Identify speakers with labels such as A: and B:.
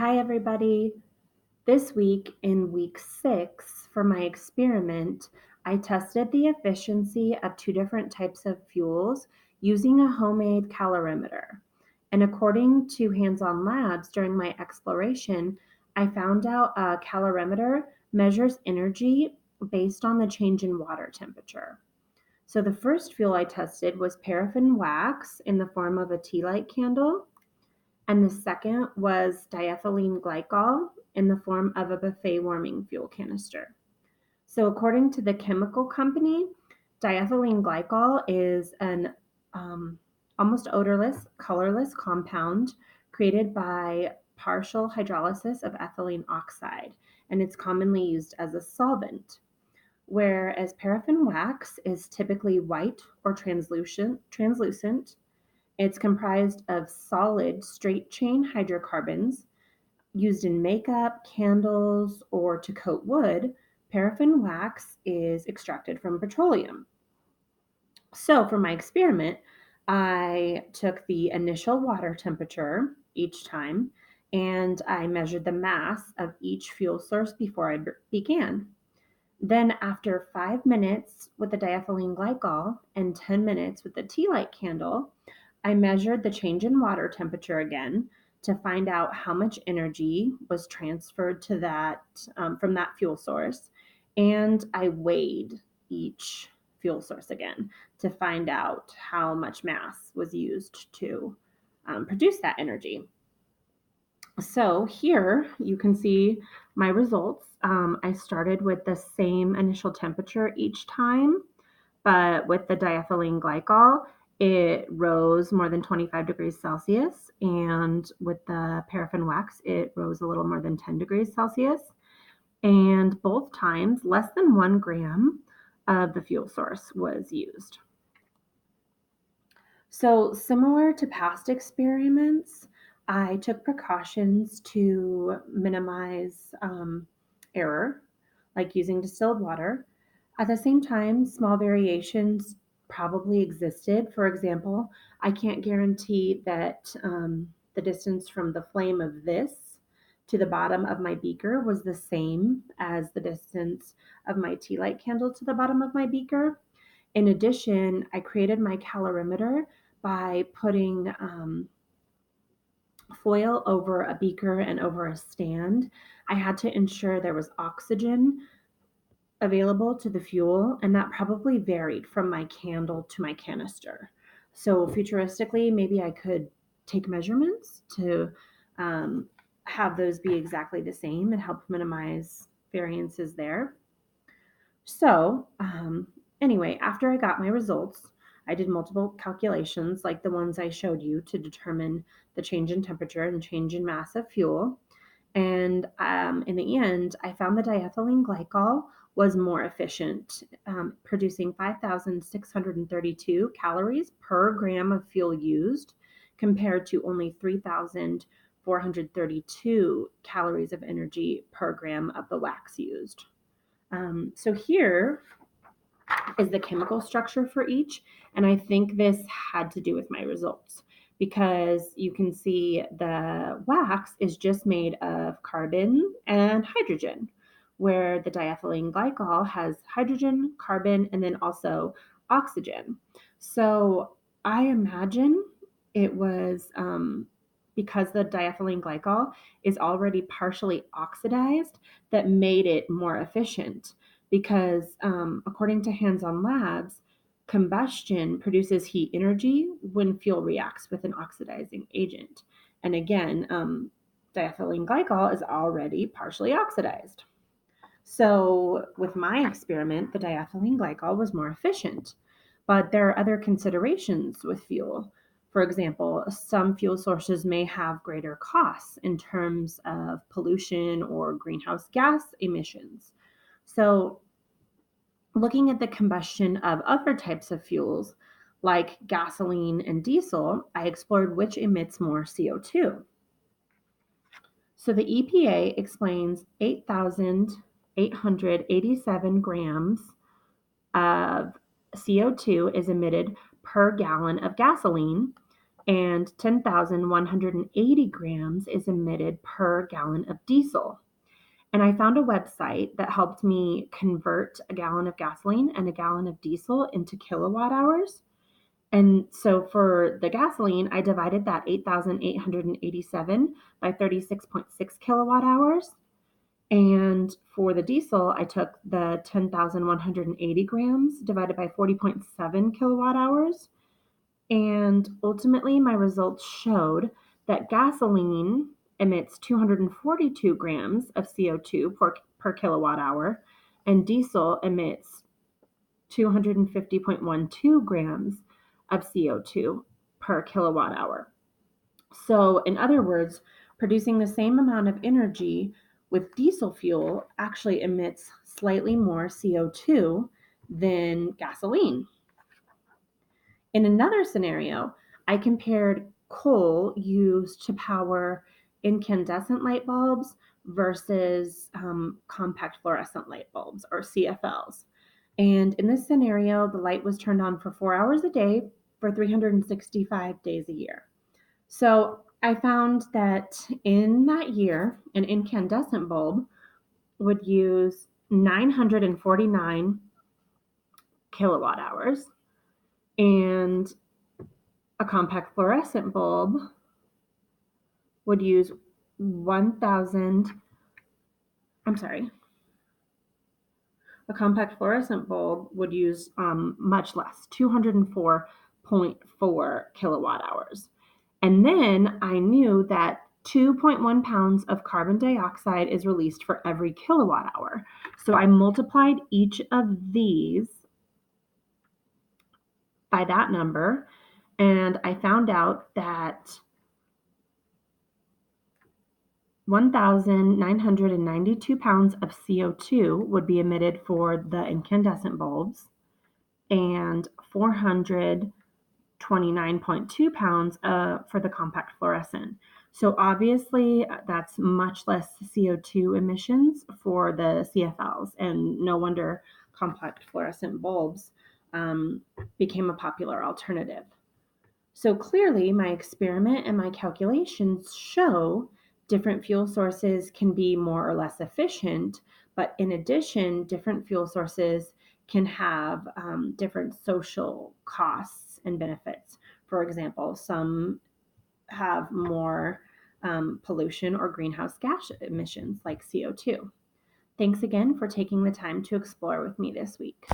A: Hi, everybody. This week, in week 6, for my experiment, I tested the efficiency of two different types of fuels using a homemade calorimeter. And according to Hands On Labs, during my exploration, I found out a calorimeter measures energy based on the change in water temperature. So the first fuel I tested was paraffin wax in the form of a tea light candle, and the second was diethylene glycol in the form of a buffet warming fuel canister. So, according to the chemical company, diethylene glycol is an um, almost odorless, colorless compound created by partial hydrolysis of ethylene oxide, and it's commonly used as a solvent. Whereas paraffin wax is typically white or translucent. It's comprised of solid straight chain hydrocarbons used in makeup, candles, or to coat wood. Paraffin wax is extracted from petroleum. So, for my experiment, I took the initial water temperature each time and I measured the mass of each fuel source before I began. Then, after 5 minutes with the diethylene glycol and 10 minutes with the tea light candle, I measured the change in water temperature again to find out how much energy was transferred to that from that fuel source. And I weighed each fuel source again to find out how much mass was used to produce that energy. So here you can see my results. I started with the same initial temperature each time, but with the diethylene glycol, it rose more than 25 degrees Celsius. And with the paraffin wax, it rose a little more than 10 degrees Celsius. And both times, less than 1 gram of the fuel source was used. So, similar to past experiments, I took precautions to minimize error, like using distilled water. At the same time, small variations probably existed. For example, I can't guarantee that the distance from the flame of this to the bottom of my beaker was the same as the distance of my tea light candle to the bottom of my beaker. In addition, I created my calorimeter by putting foil over a beaker and over a stand. I had to ensure there was oxygen available to the fuel, and that probably varied from my candle to my canister. So, futuristically, maybe I could take measurements to um, have those be exactly the same and help minimize variances there. So, anyway, after I got my results, I did multiple calculations like the ones I showed you to determine the change in temperature and change in mass of fuel. And in the end, I found the diethylene glycol was more efficient, producing 5,632 calories per gram of fuel used, compared to only 3,432 calories of energy per gram of the wax used. So here is the chemical structure for each. And I think this had to do with my results because you can see the wax is just made of carbon and hydrogen, where the diethylene glycol has hydrogen, carbon, and then also oxygen. So I imagine it was because the diethylene glycol is already partially oxidized that made it more efficient because according to Hands On Labs, combustion produces heat energy when fuel reacts with an oxidizing agent. And again, diethylene glycol is already partially oxidized. So, with my experiment, the diethylene glycol was more efficient. But there are other considerations with fuel. For example, some fuel sources may have greater costs in terms of pollution or greenhouse gas emissions. So, looking at the combustion of other types of fuels, like gasoline and diesel, I explored which emits more CO2. So the EPA explains 8,887 grams of CO2 is emitted per gallon of gasoline, and 10,180 grams is emitted per gallon of diesel. And I found a website that helped me convert a gallon of gasoline and a gallon of diesel into kilowatt hours. And so for the gasoline, I divided that 8,887 by 36.6 kilowatt hours. And for the diesel, I took the 10,180 grams divided by 40.7 kilowatt hours. And ultimately, my results showed that gasoline emits 242 grams of CO2 per kilowatt hour, and diesel emits 250.12 grams of CO2 per kilowatt hour. So, in other words, producing the same amount of energy with diesel fuel actually emits slightly more CO2 than gasoline. In another scenario, I compared coal used to power incandescent light bulbs versus compact fluorescent light bulbs, or CFLs. And in this scenario, the light was turned on for 4 hours a day for 365 days a year. So I found that in that year, an incandescent bulb would use 949 kilowatt hours, and a compact fluorescent bulb would use 1,000, I'm sorry, a compact fluorescent bulb would use much less, 204.4 kilowatt hours. And then I knew that 2.1 pounds of carbon dioxide is released for every kilowatt hour. So I multiplied each of these by that number, and I found out that 1,992 pounds of CO2 would be emitted for the incandescent bulbs, and 429.2 pounds for the compact fluorescent. So obviously, that's much less CO2 emissions for the CFLs, and no wonder compact fluorescent bulbs became a popular alternative. So clearly, my experiment and my calculations show different fuel sources can be more or less efficient, but in addition, different fuel sources can have different social costs and benefits. For example, some have more pollution or greenhouse gas emissions like CO2. Thanks again for taking the time to explore with me this week.